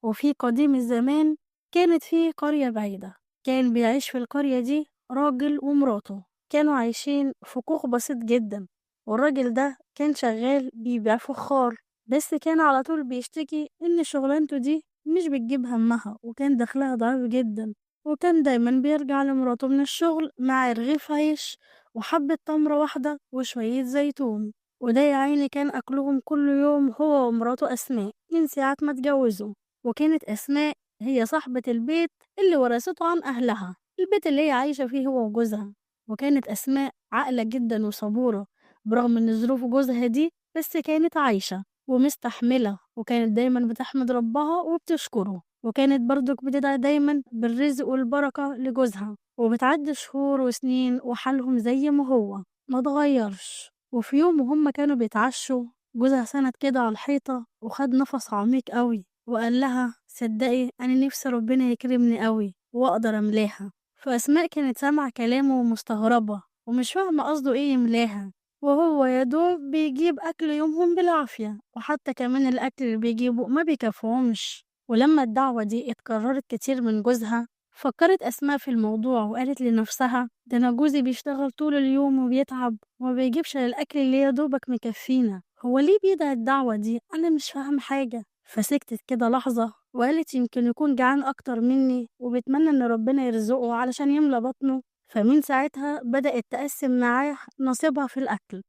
وفي قديم الزمان كانت في قرية بعيدة، كان بيعيش في القرية دي راجل ومراته، كانوا عايشين في كوخ بسيط جدا. والراجل ده كان شغال بيبيع فخار، بس كان على طول بيشتكي إن شغلانته دي مش بتجيب همها، وكان دخلها ضعيف جدا. وكان دايما بيرجع لمراته من الشغل مع رغيف عيش وحبة تمرة واحدة وشوية زيتون. وده يا عيني كان أكلهم كل يوم هو ومراته أسماء من ساعة ما اتجوزوا. وكانت أسماء هي صاحبة البيت اللي ورثته عن أهلها، البيت اللي هي عايشة فيه هو وجوزها. وكانت أسماء عاقلة جدا وصبورة برغم إن ظروف جوزها دي، بس كانت عايشة ومستحملة، وكانت دايما بتحمد ربها وبتشكره. وكانت برضك بتدعي دايما بالرزق والبركة لجوزها. وبتعدي شهور وسنين وحالهم زي ما هو ما اتغيرش. وفي يوم وهم كانوا بيتعشوا، جوزها سند كده على الحيطة وخد نفس عميق قوي وقال لها: صدقي أنا نفسي ربنا يكرمني قوي وأقدر أملاها. فأسماء كانت سامعة كلامه ومستغربة ومش فاهمة قصده إيه يملاها، وهو يا دوب بيجيب أكل يومهم بالعافية، وحتى كمان الأكل اللي بيجيبه ما بيكفهمش. ولما الدعوة دي اتكررت كتير من جوزها، فكرت أسماء في الموضوع وقالت لنفسها: ده أنا جوزي بيشتغل طول اليوم وبيتعب وما بيجيبش الأكل اللي يا دوبك مكفينا، هو ليه بيدعي الدعوة دي؟ أنا مش فاهم حاجة. فسكتت كده لحظة وقالت: يمكن يكون جعان أكتر مني وبيتمنى إن ربنا يرزقه علشان يملى بطنه. فمن ساعتها بدأت تقسم معاه نصيبها في الأكل،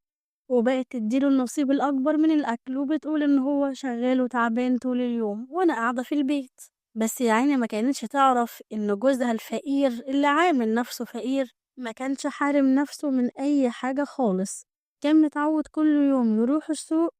وبقت تديله النصيب الأكبر من الأكل، وبتقول إن هو شغال وتعبان طول اليوم وأنا قاعدة في البيت. بس يا عيني ما كانتش تعرف إن جوزها الفقير اللي عامل نفسه فقير ما كانش حارم نفسه من أي حاجة خالص. كان متعود كل يوم يروح السوق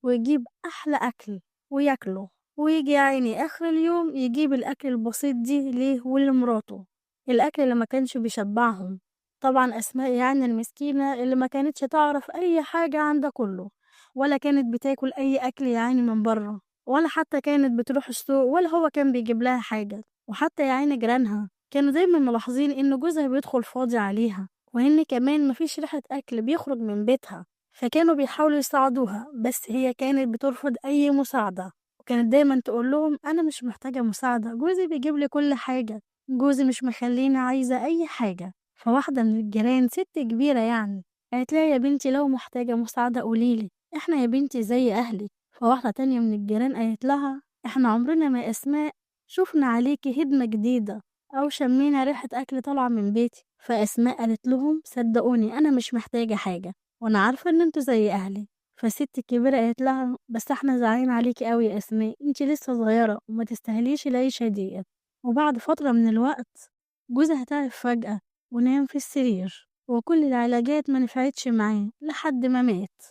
ويجيب أحلى أكل وياكله، ويجي يا عيني آخر اليوم يجيب الأكل البسيط دي ليه ولمراته، الأكل اللي ما كانش بيشبعهم. طبعا أسماء يعني المسكينة اللي ما كانتش تعرف أي حاجة عن ده كله، ولا كانت بتاكل أي أكل يعني من بره، ولا حتى كانت بتروح السوق، ولا هو كان بيجيب لها حاجة. وحتى يا عيني جيرانها كانوا دايما ملاحظين إن جوزها بيدخل فاضي عليها، وإن كمان مفيش ريحة أكل بيخرج من بيتها. فكانوا بيحاولوا يساعدوها، بس هي كانت بترفض أي مساعدة، وكانت دايما تقول لهم: أنا مش محتاجة مساعدة، جوزي بيجيب لي كل حاجة، جوزي مش مخليني عايزة أي حاجة. فواحدة من الجيران ست كبيرة يعني قالت لها: يا بنتي لو محتاجة مساعدة قوليلي، احنا يا بنتي زي أهلك. فواحدة تانية من الجيران قالت لها: احنا عمرنا ما أسماء شفنا عليكي هدمة جديدة أو شمينا ريحة أكل طالعة من بيتي. فأسماء قالت لهم: صدقوني أنا مش محتاجة حاجة، وأنا عارفة إن انتوا زي أهلي. فالست الكبيرة قالت لها: بس احنا زعلانين عليكي قوي يا أسماء، انتي لسه صغيرة وما تستاهليش العيشة ديت. وبعد فترة من الوقت جوزها تعب فجأة ونام في السرير، وكل العلاجات ما نفعتش معاه لحد ما مات.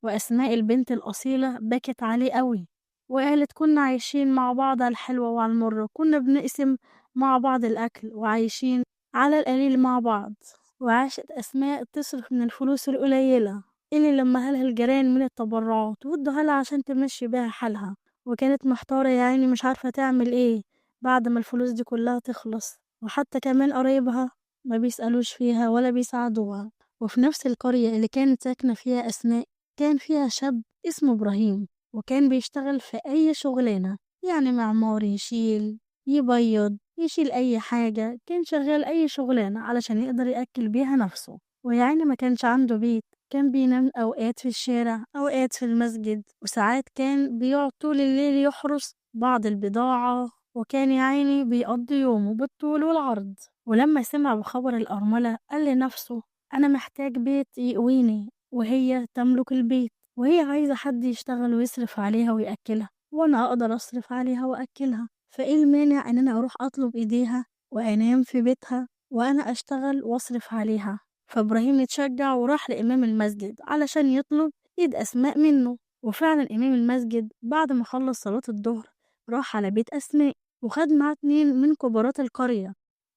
وأسماء البنت الأصيلة بكت عليه قوي وقالت: كنا عايشين مع بعض على الحلوة وعلى المرة، كنا بنقسم مع بعض الأكل وعايشين على القليل مع بعض. وعاشت أسماء تصرف من الفلوس القليلة اللي لمها لها الجيران من التبرعات وادوها لها عشان تمشي بيها حالها. وكانت محتارة يا عيني مش عارفة تعمل ايه بعد ما الفلوس دي كلها تخلص، وحتى كمان قرايبها ما بيسألوش فيها ولا بيساعدوها. وفي نفس القرية اللي كانت ساكنة فيها أسماء كان فيها شاب اسمه إبراهيم، وكان بيشتغل في أي شغلانة، يعني معمار، يشيل، يبيض، يشيل أي حاجة، كان شغال أي شغلانة علشان يقدر يأكل بيها نفسه. ويعني ما كانش عنده بيت، كان بينام أوقات في الشارع أوقات في المسجد، وساعات كان بيقعد طول الليل يحرس بعض البضاعة، وكان يا عيني بيقضي يومه بالطول والعرض. ولما سمع بخبر الأرملة قال لنفسه: أنا محتاج بيت يقويني، وهي تملك البيت، وهي عايزة حد يشتغل ويصرف عليها ويأكلها، وأنا أقدر أصرف عليها وأكلها، فإيه المانع إن أنا أروح أطلب إيديها وأنام في بيتها وأنا أشتغل وأصرف عليها. فإبراهيم اتشجع وراح لإمام المسجد علشان يطلب إيد أسماء منه. وفعلا إمام المسجد بعد ما خلص صلاة الظهر راح على بيت أسماء، وخد معاه 2 من كبارات القرية،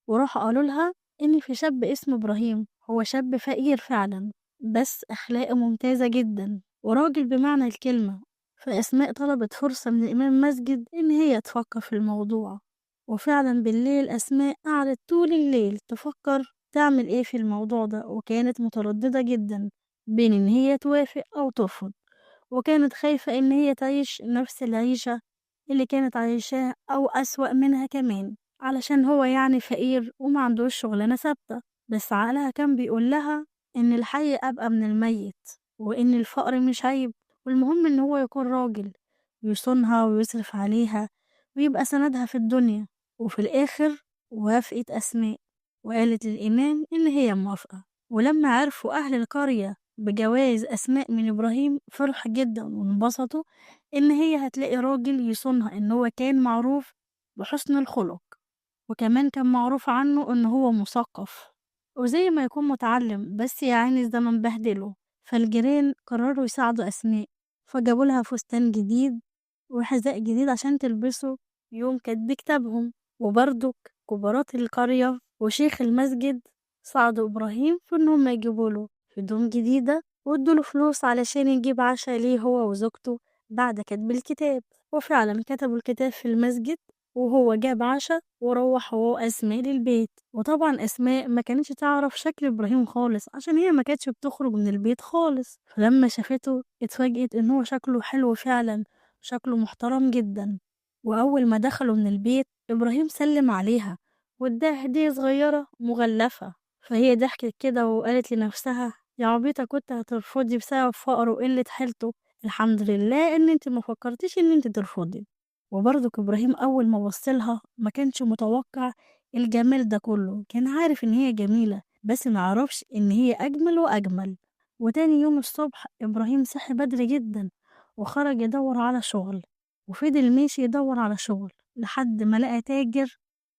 وراحوا قالوا لها إن في شاب اسمه إبراهيم، هو شاب فقير فعلا بس أخلاقه ممتازة جدا وراجل بمعنى الكلمة. فأسماء طلبت فرصة من إمام المسجد إن هي تفكر في الموضوع. وفعلا بالليل أسماء قعدت طول الليل تفكر تعمل إيه في الموضوع ده، وكانت مترددة جدا بين إن هي توافق أو ترفض، وكانت خايفة إن هي تعيش نفس العيشة اللي كانت عايشاه أو أسوأ منها كمان، علشان هو يعني فقير وما عندوش شغلانة ثابتة. بس عقلها كان بيقول لها إن الحي أبقى من الميت، وإن الفقر مش عيب، والمهم إن هو يكون راجل يصونها ويصرف عليها ويبقى سندها في الدنيا. وفي الآخر وافقت أسماء وقالت للإمام إن هي موافقة. ولما عرفوا أهل القرية بجواز أسماء من إبراهيم فرح جدا وانبسطوا إن هي هتلاقي راجل يصونها، إن هو كان معروف بحسن الخلق، وكمان كان معروف عنه إن هو مثقف وزي ما يكون متعلم، بس يا عيني الزمن بهدله. فالجيران قرروا يساعدوا أسماء، فجابوا لها فستان جديد وحذاء جديد عشان تلبسه يوم كاتب كتابهم. وبرضك كبارات القرية وشيخ المسجد ساعدوا إبراهيم في إنهم يجيبوا له هدوم جديدة وادوله فلوس علشان يجيب عشاء ليه هو وزوجته بعد كتب الكتاب. وفعلا كتبوا الكتاب في المسجد، وهو جاب عشاء وروح هو وأسماء للبيت. وطبعا أسماء ما كانتش تعرف شكل إبراهيم خالص عشان هي ما كانتش بتخرج من البيت خالص، فلما شافته اتفاجئت إن هو شكله حلو فعلا، شكله محترم جدا. وأول ما دخلوا من البيت إبراهيم سلم عليها واداها هدية صغيرة مغلفة. فهي ضحكت كده وقالت لنفسها يا عبيطة، كنت هترفضي بسبب فقره وقلة حيلته، الحمد لله ان انت ما فكرتيش ان انت ترفضي. وبرضك إبراهيم أول ما بصلها ما كانش متوقع الجمال ده كله، كان عارف إن هي جميلة بس ما عرفش إن هي أجمل وأجمل. وتاني يوم الصبح إبراهيم صحي بدري جدا وخرج يدور على شغل، وفضل ماشي يدور على شغل لحد ما لقى تاجر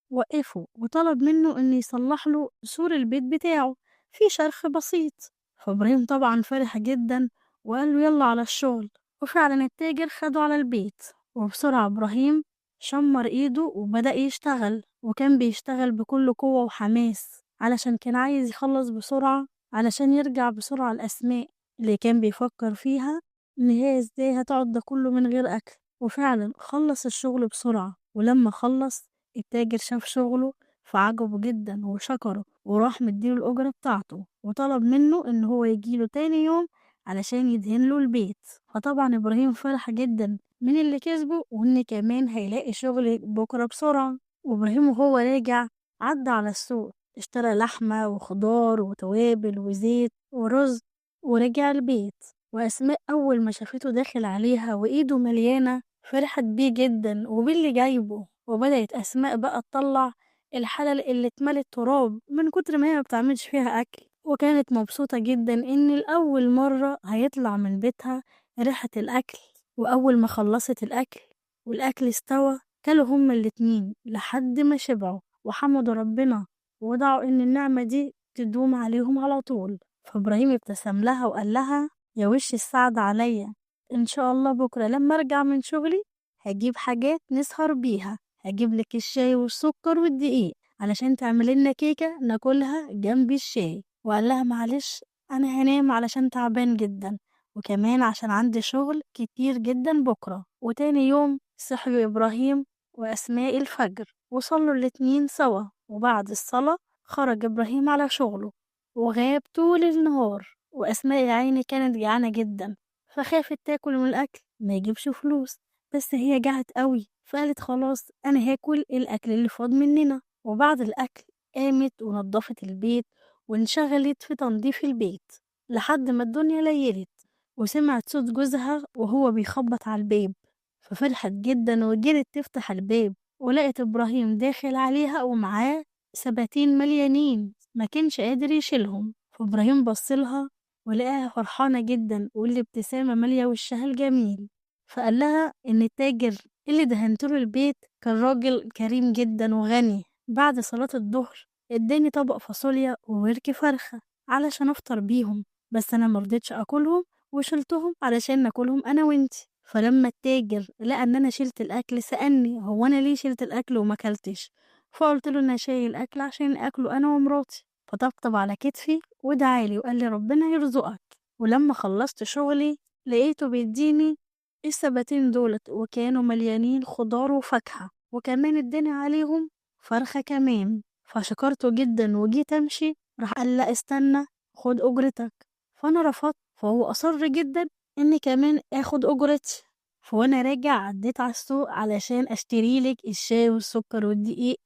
وقفه وطلب منه إنه يصلح له سور البيت بتاعه في شرخ بسيط. فإبراهيم طبعا فرح جدا وقال له يلا على الشغل. وفعلا التاجر خده على البيت، وبسرعة إبراهيم شمر إيده وبدأ يشتغل، وكان بيشتغل بكل قوة وحماس علشان كان عايز يخلص بسرعة علشان يرجع بسرعة الأسماء اللي كان بيفكر فيها إن هي إزاي هتقعد ده كله من غير أكل. وفعلا خلص الشغل بسرعة، ولما خلص التاجر شاف شغله فعجبه جدا وشكره وراح مديله الأجرة بتاعته وطلب منه إن هو يجيله تاني يوم علشان يدهن له البيت. فطبعا إبراهيم فرح جدا من اللي كسبه وإن كمان هيلاقي شغل بكرة بسرعة. وإبراهيم وهو راجع عدى على السوق، اشترى لحمة وخضار وتوابل وزيت ورز ورجع البيت. وأسماء أول ما شافته داخل عليها وإيده مليانة فرحت بيه جدا وباللي جايبه. وبدأت أسماء بقى تطلع الحلل اللي اتملت تراب من كتر ما هي ما بتعملش فيها أكل، وكانت مبسوطة جدا إن لأول مرة هيطلع من بيتها ريحة الأكل. وأول ما خلصت الأكل والأكل استوى كلوا هما الاتنين لحد ما شبعوا وحمدوا ربنا ودعوا إن النعمة دي تدوم عليهم على طول. فإبراهيم ابتسم لها وقال لها يا وش السعد عليا، إن شاء الله بكرة لما أرجع من شغلي هجيب حاجات نسهر بيها، هجيب لك الشاي والسكر والدقيق علشان تعملي لنا كيكة ناكلها جنب الشاي. وقال لها معلش أنا هنام علشان تعبان جدا، وكمان عشان عندي شغل كتير جدا بكرة. وتاني يوم صحيوا إبراهيم وأسماء الفجر وصلوا الاتنين سوا، وبعد الصلاة خرج إبراهيم على شغله وغاب طول النهار. وأسماء يا عيني كانت جعانة جدا فخافت تاكل من الأكل ما يجيبش فلوس، بس هي جعت قوي فقالت خلاص أنا هاكل الأكل اللي فاض مننا. وبعد الأكل قامت ونضفت البيت وانشغلت في تنظيف البيت لحد ما الدنيا ليلت. وسمعت صوت جوزها وهو بيخبط على الباب، ففرحت جدا وجرت تفتح الباب ولقت إبراهيم داخل عليها ومعاه سباتين مليانين ما كانش قادر يشيلهم. فإبراهيم بصلها ولقاها فرحانة جدا والابتسامة مالية وشها الجميل، فقال لها إن التاجر اللي دهنتله البيت كان راجل كريم جدا وغني. بعد صلاة الظهر اداني طبق فاصوليا وورك فرخة علشان افطر بيهم، بس انا مرضتش اكلهم وشلتهم علشان ناكلهم انا وانتي. فلما التاجر لقى ان انا شلت الاكل سألني هو انا ليه شلت الاكل وما اكلتش، فقلت له انا شايل الاكل عشان اكله انا ومراتي. فطبطب على كتفي ودعالي وقال لي ربنا يرزقك. ولما خلصت شغلي لقيته بيديني السبتين دولت وكانوا مليانين خضار وفاكهة، وكمان اداني عليهم فرخة كمان. فشكرته جدا وجيت امشي راح قال لا استنى خد اجرتك. فانا رفضت، فهو اصر جدا اني كمان اخد اجرتي. فوانا راجع عديت على السوق علشان اشتريلك الشاي والسكر والدقيق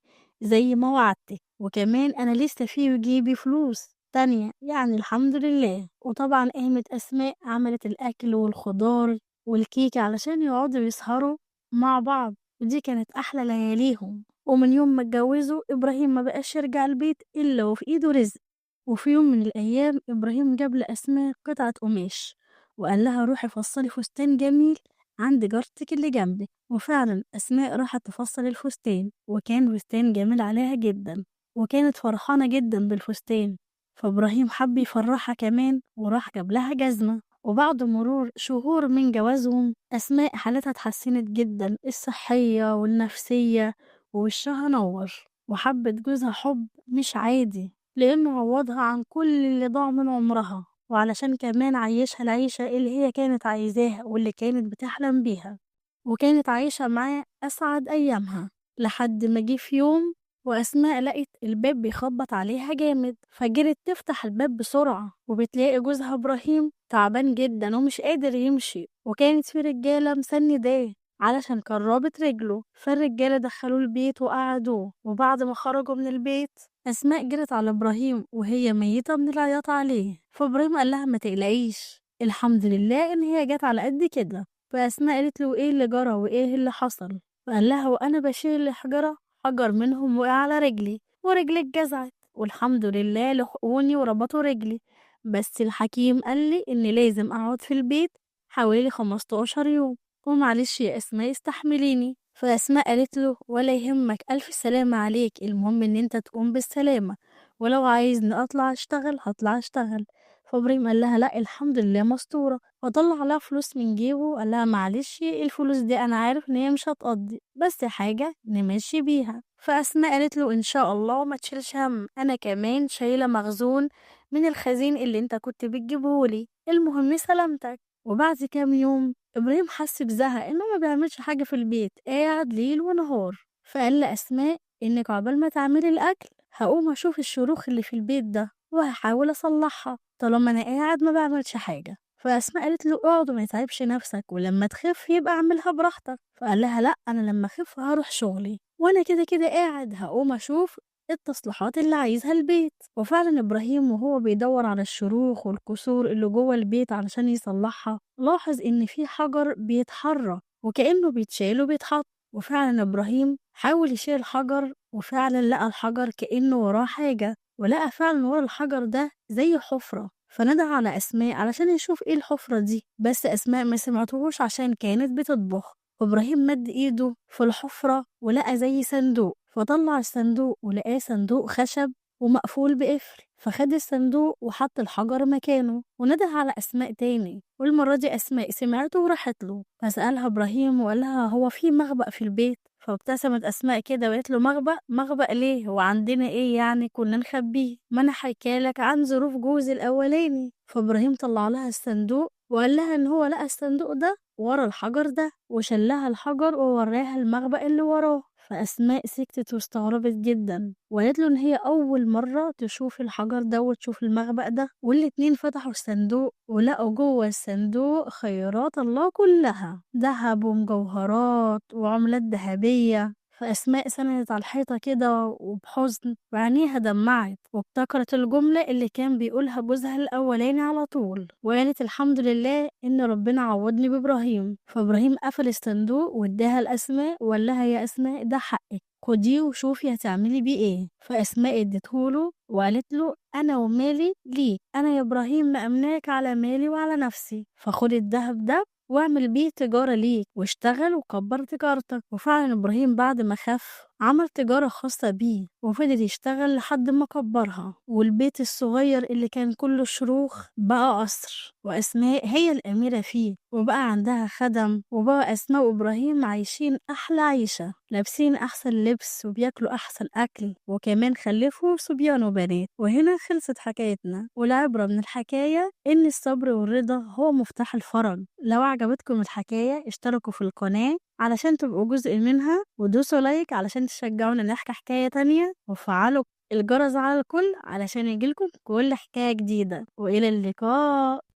زي ما وعدتك، وكمان انا لسه في جيبي فلوس تانية يعني الحمد لله. وطبعا قامت اسماء عملت الاكل والخضار والكيكة علشان يقعدوا يسهروا مع بعض، ودي كانت احلى لياليهم. ومن يوم ما اتجوزوا ابراهيم ما بقاش يرجع البيت الا وفي ايده رزق. وفي يوم من الايام ابراهيم جاب لاسماء قطعة قماش وقال لها روحي فصلي فستان جميل عند جارتك اللي جنبك. وفعلا أسماء راحت تفصل الفستان، وكان فستان جميل عليها جدا، وكانت فرحانة جدا بالفستان. فإبراهيم حب يفرحها كمان وراح جاب لها جزمة. وبعد مرور شهور من جوازهم أسماء حالتها اتحسنت جدا، الصحية والنفسية، ووشها نور، وحبت جوزها حب مش عادي لأنه عوضها عن كل اللي ضاع من عمرها، وعلشان كمان عيشها العيشة اللي هي كانت عايزاها واللي كانت بتحلم بيها، وكانت عايشة معاه أسعد أيامها. لحد ما جه في يوم وأسماء لقت الباب بيخبط عليها جامد، فجرت تفتح الباب بسرعة وبتلاقي جوزها إبراهيم تعبان جدا ومش قادر يمشي، وكانت في رجالة مسنداه علشان كان رابط رجله. فالرجالة دخلوه البيت وقعدوه، وبعد ما خرجوا من البيت أسماء جرت على إبراهيم وهي ميتة من العياط عليه. فإبراهيم قال لها ما تقلقيش، الحمد لله إن هي جت على قد كده. فأسماء قالت له إيه اللي جرى وإيه اللي حصل؟ فقال لها وأنا بشيل الحجرة حجر منهم وقع على رجلي ورجلي اتجزعت، والحمد لله لحقوني وربطوا رجلي، بس الحكيم قال لي إن لازم أقعد في البيت حوالي 15 يوم، ومعلش يا أسماء استحمليني. فأسماء قالت له ولا يهمك، ألف سلامة عليك، المهم إن أنت تقوم بالسلامة، ولو عايزني أطلع أشتغل هطلع أشتغل. فإبراهيم قال لها لأ الحمد لله مستورة، فطلع لها فلوس من جيبه وقال لها معلش الفلوس دي أنا عارف إن هي مش هتقضي، بس حاجة نمشي بيها. فأسماء قالت له إن شاء الله ما تشيلش هم، أنا كمان شايلة مخزون من الخزين اللي أنت كنت بتجيبهولي، المهم سلامتك. وبعد كام يوم إبراهيم حس بزهق إنه ما بيعملش حاجة في البيت، قاعد ليل ونهار. فقال لأسماء إنك عقبال ما تعملي الأكل هقوم أشوف الشروخ اللي في البيت ده وهحاول أصلحها طالما أنا قاعد ما بعملش حاجة. فأسماء قالت له اقعد وما يتعبش نفسك، ولما تخف يبقى اعملها براحتك. فقال لها لا أنا لما أخف هروح شغلي، وأنا كده كده قاعد هقوم أشوف التصليحات اللي عايزها البيت. وفعلا إبراهيم وهو بيدور على الشروخ والكسور اللي جوه البيت علشان يصلحها لاحظ إن في حجر بيتحرك وكأنه بيتشال وبيتحط. وفعلا إبراهيم حاول يشيل الحجر وفعلا لقى الحجر كأنه وراه حاجة، ولقى فعلا ورا الحجر ده زي حفرة. فندى على أسماء علشان يشوف إيه الحفرة دي، بس أسماء ما سمعتهوش عشان كانت بتطبخ. وإبراهيم مد إيده في الحفرة ولقى زي صندوق، فطلع الصندوق ولقاه صندوق خشب ومقفول بقفل، فخد الصندوق وحط الحجر مكانه ونده على أسماء تاني. والمرة دي أسماء سمعته وراحت له، فسألها إبراهيم وقال لها هو في مخبأ في البيت؟ فابتسمت أسماء كده وقالت له مخبأ؟ مخبأ ليه؟ هو عندنا إيه يعني كنا نخبيه؟ ما أنا حكالك عن ظروف جوزي الأولاني. فإبراهيم طلع لها الصندوق وقال لها إن هو لقى الصندوق ده ورا الحجر ده، وشلها الحجر ووراها المخبأ اللي وراه. فأسماء سكتت واستغربت جدا وقالت له إن هي أول مرة تشوف الحجر ده وتشوف المخبأ ده. والاتنين فتحوا الصندوق ولقوا جوه الصندوق خيرات الله كلها، ذهب ومجوهرات وعملات ذهبية. فأسماء سندت على الحيطة كده وبحزن وعينيها دمعت، وافتكرت الجملة اللي كان بيقولها جوزها الأولاني على طول، وقالت الحمد لله إن ربنا عوضني بإبراهيم. فإبراهيم قفل الصندوق واداها لأسماء وقال لها يا أسماء ده حقك، خديه وشوفي هتعملي بيه ايه. فأسماء اديتهوله وقالت له أنا ومالي ليك، أنا يا إبراهيم مأمناك على مالي وعلى نفسي، فخد الذهب ده واعمل بيه تجارة ليك واشتغل وكبر تجارتك. وفعلا إبراهيم بعد ما خف عمل تجارة خاصة بيه وفضل يشتغل لحد ما كبرها، والبيت الصغير اللي كان كله شروخ بقى قصر، وأسماء هي الأميرة فيه، وبقى عندها خدم، وبقى أسماء وإبراهيم عايشين أحلى عيشة، لابسين أحسن لبس وبياكلوا أحسن أكل، وكمان خلفوا صبيان وبنات. وهنا خلصت حكايتنا، والعبرة من الحكاية إن الصبر والرضا هو مفتاح الفرج. لو عجبتكم الحكاية اشتركوا في القناة علشان تبقوا جزء منها، ودوسوا لايك علشان تشجعونا نحكي حكاية تانية، وفعلوا الجرس على الكل علشان يجيلكم كل حكاية جديدة. وإلى اللقاء.